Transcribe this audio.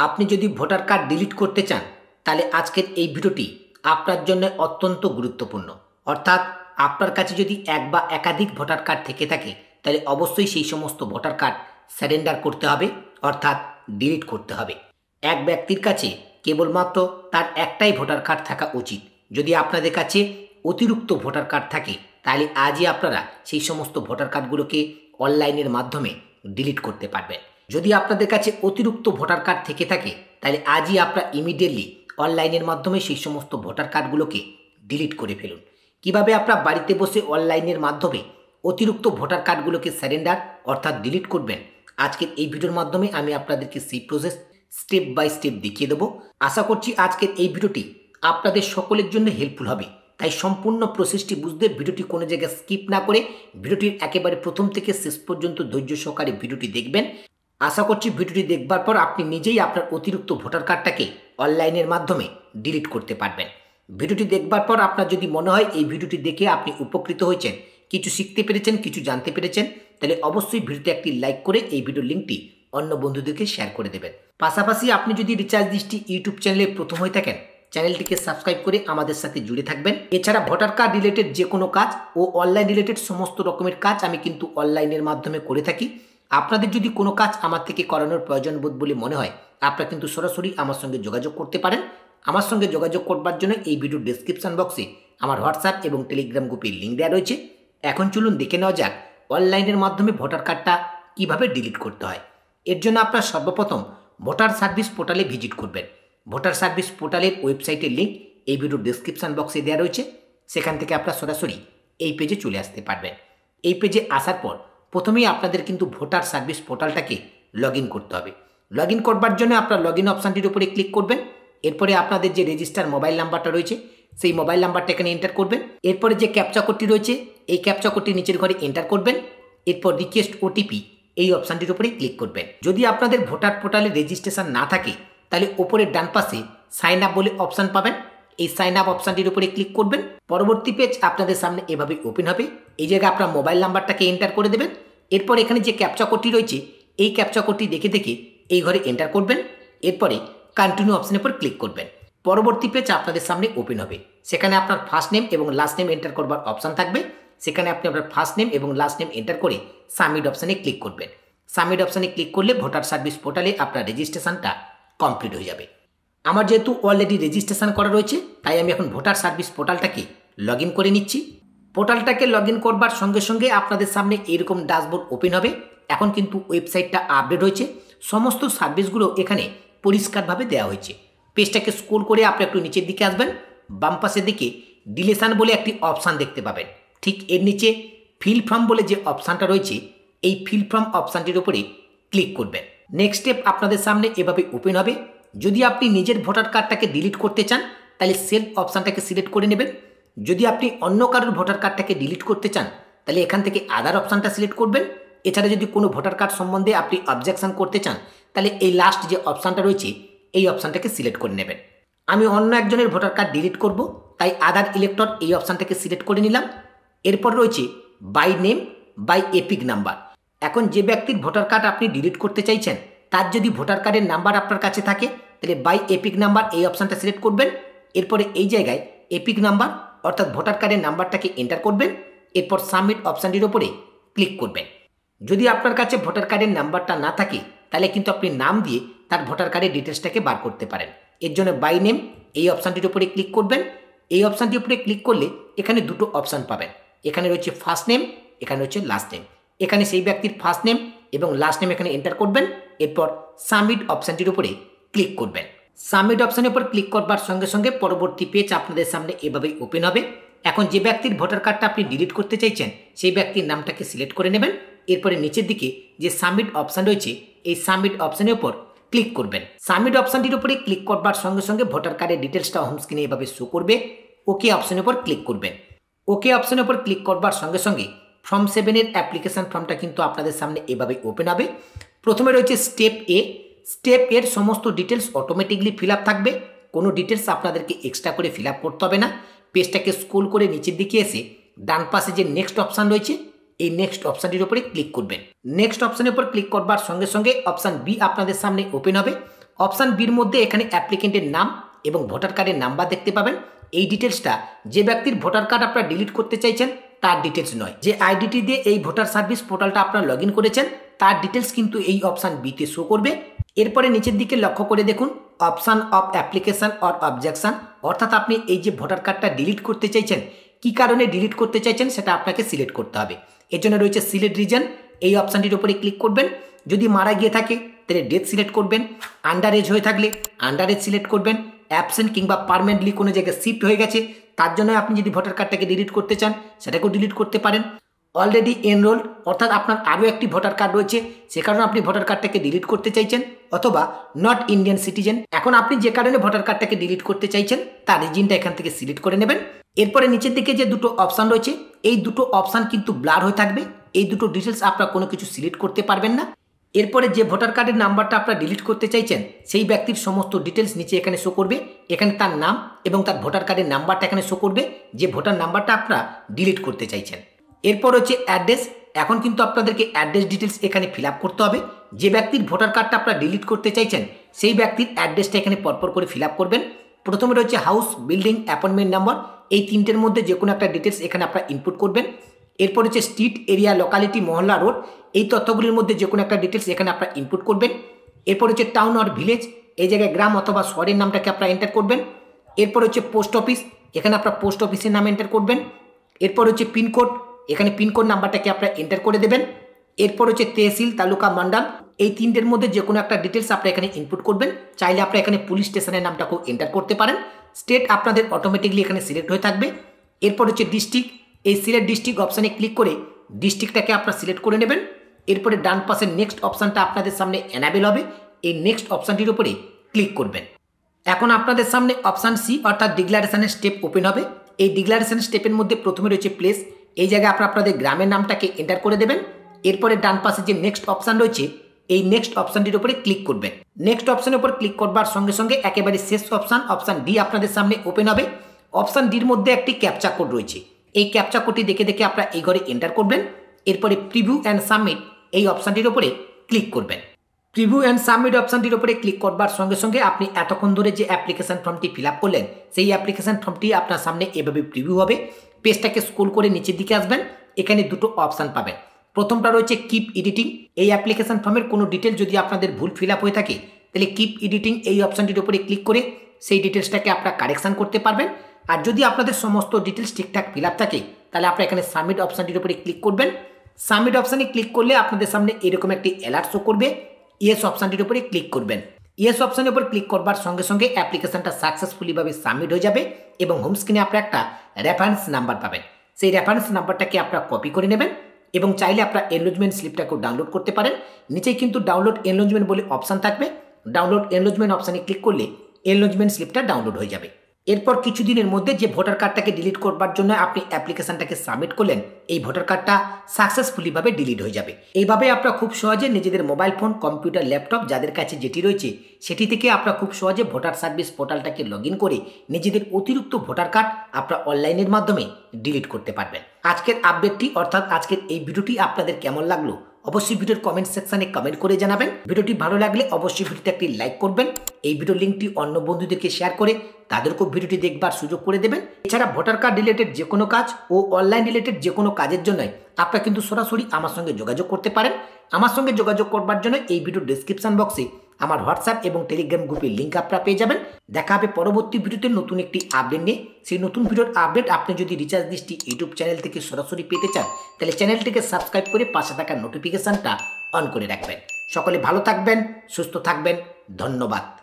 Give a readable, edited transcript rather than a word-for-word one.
আপনি যদি voter card delete করতে চান তাহলে আজকের এই ভিডিওটি আপনার জন্য অত্যন্ত গুরুত্বপূর্ণ। অর্থাৎ আপনার কাছে যদি এক বা একাধিক ভোটার কার্ড থেকে থাকে তাহলে অবশ্যই সেই সমস্ত ভোটার কার্ড সারেন্ডার করতে হবে, অর্থাৎ ডিলিট করতে হবে। এক ব্যক্তির কাছে কেবলমাত্র তার একটাই ভোটার কার্ড থাকা উচিত। যদি আপনাদের কাছে অতিরিক্ত ভোটার কার্ড থাকে তাহলে আজই আপনারা সেই সমস্ত ভোটার কার্ডগুলোকে অনলাইনের মাধ্যমে ডিলিট করতে পারবেন। যদি আপনাদের কাছে অতিরিক্ত ভোটার কার্ড থেকে থাকে তাহলে আজই আপনারা ইমিডিয়েটলি অনলাইনের মাধ্যমে সেই সমস্ত ভোটার কার্ডগুলোকে ডিলিট করে ফেলুন। কিভাবে আপনারা বাড়িতে বসে অনলাইনের মাধ্যমে অতিরিক্ত ভোটার কার্ডগুলোকে সারেন্ডার অর্থাৎ ডিলিট করবেন, আজকের এই ভিডিওর মাধ্যমে আমি আপনাদেরকে সেই প্রসেস স্টেপ বাই স্টেপ দেখিয়ে দেবো। আশা করছি আজকের এই ভিডিওটি আপনাদের সকলের জন্য হেল্পফুল হবে। তাই সম্পূর্ণ প্রসেসটি বুঝতে ভিডিওটি কোনো জায়গায় স্কিপ না করে ভিডিওটির একেবারে প্রথম থেকে শেষ পর্যন্ত ধৈর্য সহকারে ভিডিওটি দেখবেন। আশা করছি ভিডিওটি দেখবার পর আপনি নিজেই আপনার অতিরিক্ত ভোটার কার্ডটাকে অনলাইনের মাধ্যমে ডিলিট করতে পারবেন। ভিডিওটি দেখবার পর আপনার যদি মনে হয় এই ভিডিওটি দেখে আপনি উপকৃত হয়েছেন, কিছু শিখতে পেরেছেন, কিছু জানতে পেরেছেন, তাহলে অবশ্যই ভিডিওতে একটি লাইক করে এই ভিডিওর লিঙ্কটি অন্য বন্ধুদেরকে শেয়ার করে দেবেন। পাশাপাশি আপনি যদি রিচার্জ দৃষ্টি ইউটিউব চ্যানেলে প্রথম হয়ে থাকেন চ্যানেলটিকে সাবস্ক্রাইব করে আমাদের সাথে জুড়ে থাকবেন। এছাড়া ভোটার কার্ড রিলেটেড যে কোনো কাজ ও অনলাইন রিলেটেড সমস্ত রকমের কাজ আমি কিন্তু অনলাইনের মাধ্যমে করে থাকি। আপনাদের যদি কোনো কাজ আমার থেকে করানোর প্রয়োজন বোধ বলে মনে হয় আপনারা কিন্তু সরাসরি আমার সঙ্গে যোগাযোগ করতে পারেন। আমার সঙ্গে যোগাযোগ করবার জন্য এই ভিডিওর ডেসক্রিপশন বক্সে আমার হোয়াটসঅ্যাপ এবং টেলিগ্রাম গ্রুপের লিঙ্ক দেওয়া রয়েছে। এখন চলুন দেখে নেওয়া যাক অনলাইনের মাধ্যমে ভোটার কার্ডটা কীভাবে ডিলিট করতে হয়। এর জন্য আপনারা সর্বপ্রথম ভোটার সার্ভিস পোর্টালে ভিজিট করবেন। ভোটার সার্ভিস পোর্টালের ওয়েবসাইটের লিঙ্ক এই ভিডিওর ডেসক্রিপশন বক্সে দেওয়া রয়েছে। সেখান থেকে আপনারা সরাসরি এই পেজে চলে আসতে পারবেন। এই পেজে আসার পর প্রথমেই আপনাদের কিন্তু ভোটার সার্ভিস পোর্টালটাকে লগ ইন করতে হবে। লগ ইন করবার জন্য আপনারা লগ ইন অপশানটির উপরে ক্লিক করবেন। এরপরে আপনাদের যে রেজিস্টার মোবাইল নাম্বারটা রয়েছে সেই মোবাইল নাম্বারটা এখানে এন্টার করবেন। এরপরে যে ক্যাপচা কোডটি রয়েছে এই ক্যাপচা কোডটি নিচের ঘরে এন্টার করবেন। এরপর রিকোয়েস্ট ওটিপি এই অপশানটির উপরে ক্লিক করবেন। যদি আপনাদের ভোটার পোর্টালে রেজিস্ট্রেশন না থাকে তাহলে ওপরের ডান পাশে সাইন আপ বলে অপশান পাবেন। এই সাইন আপ অপশানটির উপরে ক্লিক করবেন। পরবর্তী পেজ আপনাদের সামনে এভাবে ওপেন হবে। এই জায়গায় আপনার মোবাইল নাম্বারটাকে এন্টার করে দেবেন। এরপর এখানে যে ক্যাপচা কোডটি রয়েছে এই ক্যাপচা কোডটি দেখে দেখে এই ঘরে এন্টার করবেন। এরপরে কন্টিনিউ অপশানের উপর ক্লিক করবেন। পরবর্তী পেজ আপনাদের সামনে ওপেন হবে। সেখানে আপনার ফার্স্ট নেম এবং লাস্ট নেম এন্টার করবার অপশান থাকবে। সেখানে আপনি আপনার ফার্স্ট নেম এবং লাস্ট নেম এন্টার করে সাবমিট অপশানে ক্লিক করবেন। সাবমিট অপশানে ক্লিক করলে ভোটার সার্ভিস পোর্টালে আপনার রেজিস্ট্রেশনটা কমপ্লিট হয়ে যাবে। আমার যেহেতু অলরেডি রেজিস্ট্রেশন করা রয়েছে তাই আমি এখন ভোটার সার্ভিস পোর্টালটাকে লগ ইন করে নিচ্ছি। পোর্টালটাকে লগ ইন করবার সঙ্গে সঙ্গে আপনাদের সামনে এরকম ড্যাশবোর্ড ওপেন হবে। এখন কিন্তু ওয়েবসাইটটা আপডেট হয়েছে, সমস্ত সার্ভিসগুলো এখানে পরিষ্কারভাবে দেওয়া হয়েছে। পেজটাকে স্ক্রল করে আপনি একটু নিচের দিকে আসবেন। বাম পাশের দিকে ডিলিশন বলে একটি অপশান দেখতে পাবেন। ঠিক এর নিচে ফিল ফর্ম বলে যে অপশানটা রয়েছে এই ফিল ফর্ম অপশানটির উপরে ক্লিক করবেন। নেক্সট স্টেপ আপনাদের সামনে এভাবে ওপেন হবে। যদি আপনি নিজের ভোটার কার্ডটাকে ডিলিট করতে চান তাহলে সেলফ অপশানটাকে সিলেক্ট করে নেবেন। যদি আপনি অন্য কারোর ভোটার কার্ডটাকে ডিলিট করতে চান তাহলে এখান থেকে আদার অপশানটা সিলেক্ট করবেন। এছাড়া যদি কোনো ভোটার কার্ড সম্বন্ধে আপনি অবজেকশন করতে চান তাহলে এই লাস্ট যে অপশানটা রয়েছে এই অপশানটাকে সিলেক্ট করে নেবেন। আমি অন্য একজনের ভোটার কার্ড ডিলিট করব তাই আদার ইলেক্টর এই অপশানটাকে সিলেক্ট করে নিলাম। এরপর রয়েছে by name by EPIC number. এখন যে ব্যক্তির ভোটার কার্ড আপনি ডিলিট করতে চাইছেন তার যদি ভোটার কার্ডের নাম্বার আপনার কাছে থাকে তাহলে বাই এপিক নাম্বার এই অপশানটা সিলেক্ট করবেন। এরপরে এই জায়গায় এপিক নাম্বার অর্থাৎ ভোটার কার্ডের নাম্বারটাকে এন্টার করবেন। এরপর সাবমিট অপশানটির উপরে ক্লিক করবেন। যদি আপনার কাছে ভোটার কার্ডের নাম্বারটা না থাকে তাহলে কিন্তু আপনি নাম দিয়ে তার ভোটার কার্ডের ডিটেলসটাকে বার করতে পারেন। এর জন্য বাই নেম এই অপশানটির উপরে ক্লিক করবেন। এই অপশানটির উপরে ক্লিক করলে এখানে দুটো অপশান পাবেন। এখানে রয়েছে ফার্স্ট নেম, এখানে রয়েছে লাস্ট নেম। এখানে সেই ব্যক্তির ফার্স্ট নেম এবং লাস্ট নেম এখানে এন্টার করবেন। এরপর সাবমিট অপশানটির উপরে ক্লিক করবেন। সাবমিট অপশানের উপর ক্লিক করবার সঙ্গে সঙ্গে পরবর্তী পেজ আপনাদের সামনে এভাবেই ওপেন হবে। এখন যে ব্যক্তির ভোটার কার্ডটা আপনি ডিলিট করতে চাইছেন সেই ব্যক্তির নামটাকে সিলেক্ট করে নেবেন। এরপরে নিচের দিকে যে সাবমিট অপশান রয়েছে এই সাবমিট অপশানের উপর ক্লিক করবেন। সাবমিট অপশানটির উপরে ক্লিক করবার সঙ্গে সঙ্গে ভোটার কার্ডের ডিটেলসটা হোম স্ক্রিনে এভাবে শো করবে। ওকে অপশানের উপর ক্লিক করবেন। ওকে অপশানের উপর ক্লিক করবার সঙ্গে সঙ্গে ফর্ম 7-এর অ্যাপ্লিকেশান ফর্মটা কিন্তু আপনাদের সামনে এভাবে ওপেন হবে। প্রথমে রয়েছে স্টেপ এ। স্টেপ এর সমস্ত ডিটেলস অটোমেটিকলি ফিল আপ থাকবে, কোনো ডিটেলস আপনাদেরকে এক্সট্রা করে ফিল আপ করতে হবে না। পেজটাকে স্ক্রল করে নিচের দিকে এসে ডান পাশে যে নেক্সট অপশান রয়েছে এই নেক্সট অপশানটির উপরে ক্লিক করবেন। নেক্সট অপশানের উপর ক্লিক করবার সঙ্গে সঙ্গে অপশান বি আপনাদের সামনে ওপেন হবে। অপশান বির মধ্যে এখানে অ্যাপ্লিকেন্টের নাম এবং ভোটার কার্ডের নাম্বার দেখতে পাবেন। এই ডিটেলসটা যে ব্যক্তির ভোটার কার্ড আপনারা ডিলিট করতে চাইছেন তার ডিটেলস নয়, যে আইডিটি দিয়ে এই ভোটার সার্ভিস পোর্টালটা আপনারা লগ ইন করেছেন তার ডিটেলস কিন্তু এই অপশান বিতে শো করবে। এরপরে নিচের দিকে লক্ষ্য করে দেখুন option of application or objection, অর্থাৎ আপনি এই যে ভোটার কার্ডটা ডিলিট করতে চাইছেন কি কারণে ডিলিট করতে চাইছেন সেটা আপনাকে সিলেক্ট করতে হবে। এর জন্য রয়েছে সিলেক্ট রিজন, এই অপশানটির উপরে ক্লিক করবেন। যদি মারা গিয়ে থাকে তাহলে ডেথ সিলেক্ট করবেন, আন্ডার এজ হয়ে থাকলে আন্ডার এজ সিলেক্ট করবেন, অ্যাবসেন্ট কিংবা পার্মানেন্টলি কোনো জায়গায় শিফট হয়ে গেছে তার জন্য আপনি যদি ভোটার কার্ডটাকে ডিলিট করতে চান সেটাকেও ডিলিট করতে পারেন। অলরেডি এনরোল্ড, অর্থাৎ আপনার আরও একটি ভোটার কার্ড রয়েছে সে কারণে আপনি ভোটার কার্ডটাকে ডিলিট করতে চাইছেন, অথবা নট ইন্ডিয়ান সিটিজেন। এখন আপনি যে কারণে ভোটার কার্ডটাকে ডিলিট করতে চাইছেন তার রিজনটা এখান থেকে সিলেক্ট করে নেবেন। এরপরে নিচের দিকে যে দুটো অপশান রয়েছে এই দুটো অপশান কিন্তু ব্লার হয়ে থাকবে, এই দুটো ডিটেলস আপনারা কোনো কিছু সিলেক্ট করতে পারবেন না। এরপরে যে ভোটার কার্ডের নাম্বারটা আপনারা ডিলিট করতে চাইছেন সেই ব্যক্তির সমস্ত ডিটেলস নিচে এখানে শো করবে, এখানে তার নাম এবং তার ভোটার কার্ডের নাম্বারটা এখানে শো করবে যে ভোটার নাম্বারটা আপনারা ডিলিট করতে চাইছেন। এরপর হচ্ছে অ্যাড্রেস, এখন কিন্তু আপনাদেরকে অ্যাড্রেস ডিটেলস এখানে ফিল আপ করতে হবে। যে ব্যক্তির ভোটার কার্ডটা আপনারা ডিলিট করতে চাইছেন সেই ব্যক্তির অ্যাড্রেসটা এখানে পরপর করে ফিল আপ করবেন। প্রথমে রয়েছে হাউস, বিল্ডিং, অ্যাপয়েন্টমেন্ট নাম্বার, এই তিনটের মধ্যে যে কোনো একটা ডিটেলস এখানে আপনারা ইনপুট করবেন। এরপর হচ্ছে স্ট্রিট, এরিয়া, লোকালিটি, মহল্লা, রোড, এই তথ্যগুলির মধ্যে যে কোনো একটা ডিটেলস এখানে আপনারা ইনপুট করবেন। এরপর হচ্ছে টাউন আর ভিলেজ, এই জায়গায় গ্রাম অথবা শহরের নামটাকে আপনারা এন্টার করবেন। এরপর হচ্ছে পোস্ট অফিস, এখানে আপনারা পোস্ট অফিসের নাম এন্টার করবেন। এরপর হচ্ছে পিনকোড, এখানে পিনকোড নাম্বারটাকে আপনারা এন্টার করে দেবেন। এরপর হচ্ছে তহসিল, তালুকা, মন্ডল, এই তিনটের মধ্যে যে কোনো একটা ডিটেলস আপনারা এখানে ইনপুট করবেন। চাইলে আপনারা এখানে পুলিশ স্টেশনের নামটাকেও এন্টার করতে পারেন। স্টেট আপনাদের অটোমেটিকলি এখানে সিলেক্ট হয়ে থাকবে। এরপর হচ্ছে ডিস্ট্রিক্ট, এই সিলেক্ট ডিস্ট্রিক্ট অপশানে ক্লিক করে ডিস্ট্রিক্টটাকে আপনারা সিলেক্ট করে নেবেন। এরপরে ডান পাশের নেক্সট অপশানটা আপনাদের সামনে এনাবেল হবে, এই নেক্সট অপশানটির উপরে ক্লিক করবেন। এখন আপনাদের সামনে অপশান সি অর্থাৎ ডিক্লারেশনের স্টেপ ওপেন হবে। এই ডিক্লারেশন স্টেপের মধ্যে প্রথমে রয়েছে প্লেস, এই জায়গায় আপনারা আপনাদের গ্রামের নামটাকে এন্টার করে দেবেন। এরপরে ডান পাশে যে নেক্সট অপশান রয়েছে এই নেক্সট অপশানটির উপরে ক্লিক করবেন। নেক্সট অপশানের উপর ক্লিক করবার সঙ্গে সঙ্গে একেবারে শেষ অপশান ডি আপনাদের সামনে ওপেন হবে। অপশান ডির মধ্যে একটি ক্যাপচা কোড রয়েছে, এই ক্যাপচা কোডটি দেখে দেখে আপনারা এই ঘরে এন্টার করবেন। এরপরে প্রিভিউ অ্যান্ড সাবমিট এই অপশানটির উপরে ক্লিক করবেন। প্রিভিউ অ্যান্ড সাবমিট অপশানটির উপরে ক্লিক করবার সঙ্গে সঙ্গে আপনি এতক্ষণ ধরে যে অ্যাপ্লিকেশন ফর্মটি ফিল আপ করলেন সেই অ্যাপ্লিকেশন ফর্মটি আপনার সামনে এভাবে প্রিভিউ হবে। পেজটাকে স্ক্রল করে নিচের দিকে আসবেন, এখানে দুটো অপশান পাবেন। প্রথমটা রয়েছে কিপ এডিটিং, এই অ্যাপ্লিকেশন ফর্মের কোনো ডিটেল যদি আপনাদের ভুল ফিল আপ হয়ে থাকে তাহলে কিপ এডিটিং এই অপশানটির উপরে ক্লিক করে সেই ডিটেলসটাকে আপনারা কারেকশান করতে পারবেন। আর যদি আপনাদের সমস্ত ডিটেলস ঠিকঠাক ফিল আপ থাকে তাহলে আপনারা এখানে সাবমিট অপশানটির উপরে ক্লিক করবেন। সাবমিট অপশানে ক্লিক করলে আপনাদের সামনে এরকম একটি অ্যালার্ট শো করবে, ইয়েস অপশানটির উপরে ক্লিক করবেন। ইয়েস অপশানের উপর ক্লিক করবার সঙ্গে সঙ্গে অ্যাপ্লিকেশনটা সাকসেসফুলিভাবে সাবমিট হয়ে যাবে এবং হোম স্ক্রিনে আপনারা একটা রেফারেন্স নাম্বার পাবেন। সেই রেফারেন্স নাম্বারটাকে আপনারা কপি করে নেবেন এবং চাইলে আপনারা এনরোলমেন্ট স্লিপটাকেও ডাউনলোড করতে পারেন। নিচেই কিন্তু ডাউনলোড এনরোলমেন্ট বলে অপশান থাকবে, ডাউনলোড এনরোলমেন্ট অপশানে ক্লিক করলে এনরোলমেন্ট স্লিপটা ডাউনলোড হয়ে যাবে। এরপর কিছুদিনের মধ্যে যে ভোটার কার্ডটাকে ডিলিট করবার জন্য আপনি অ্যাপ্লিকেশনটাকে সাবমিট করলেন এই ভোটার কার্ডটা সাকসেসফুলিভাবে ডিলিট হয়ে যাবে। এইভাবে আপনারা খুব সহজে নিজেদের মোবাইল ফোন, কম্পিউটার, ল্যাপটপ যাদের কাছে যেটি রয়েছে সেটি থেকে আপনারা খুব সহজে ভোটার সার্ভিস পোর্টালটাকে লগ ইন করে নিজেদের অতিরিক্ত ভোটার কার্ড আপনারা অনলাইনের মাধ্যমে ডিলিট করতে পারবেন। আজকের আপডেটটি অর্থাৎ আজকের এই ভিডিওটি আপনাদের কেমন লাগলো অবশ্যই ভিডিওর কমেন্ট সেকশনে কমেন্ট করে জানাবেন। ভিডিওটি ভালো লাগলে অবশ্যই ভিডিওতে একটি লাইক করবেন, এই ভিডিওর লিঙ্কটি অন্য বন্ধুদেরকে শেয়ার করে তাদেরকেও ভিডিওটি দেখবার সুযোগ করে দেবেন। এছাড়া ভোটার কার্ড রিলেটেড যে কোনো কাজ ও অনলাইন রিলেটেড যে কোনো কাজের জন্য আপনারা কিন্তু সরাসরি আমার সঙ্গে যোগাযোগ করতে পারেন। আমার সঙ্গে যোগাযোগ করবার জন্য এই ভিডিওর ডেসক্রিপশন বক্সে আমার হোয়াটসঅ্যাপ এবং টেলিগ্রাম গ্রুপের লিঙ্ক আপনারা পেয়ে যাবেন। দেখা হবে পরবর্তী ভিডিওতে নতুন একটি আপডেট নিয়ে। সেই নতুন ভিডিওর আপডেট আপনি যদি রিচার্জ দৃষ্টি ইউটিউব চ্যানেল থেকে সরাসরি পেতে চান তাহলে চ্যানেলটিকে সাবস্ক্রাইব করে পাশে থাকা নোটিফিকেশনটা অন করে রাখবেন। সকলে ভালো থাকবেন, সুস্থ থাকবেন, ধন্যবাদ।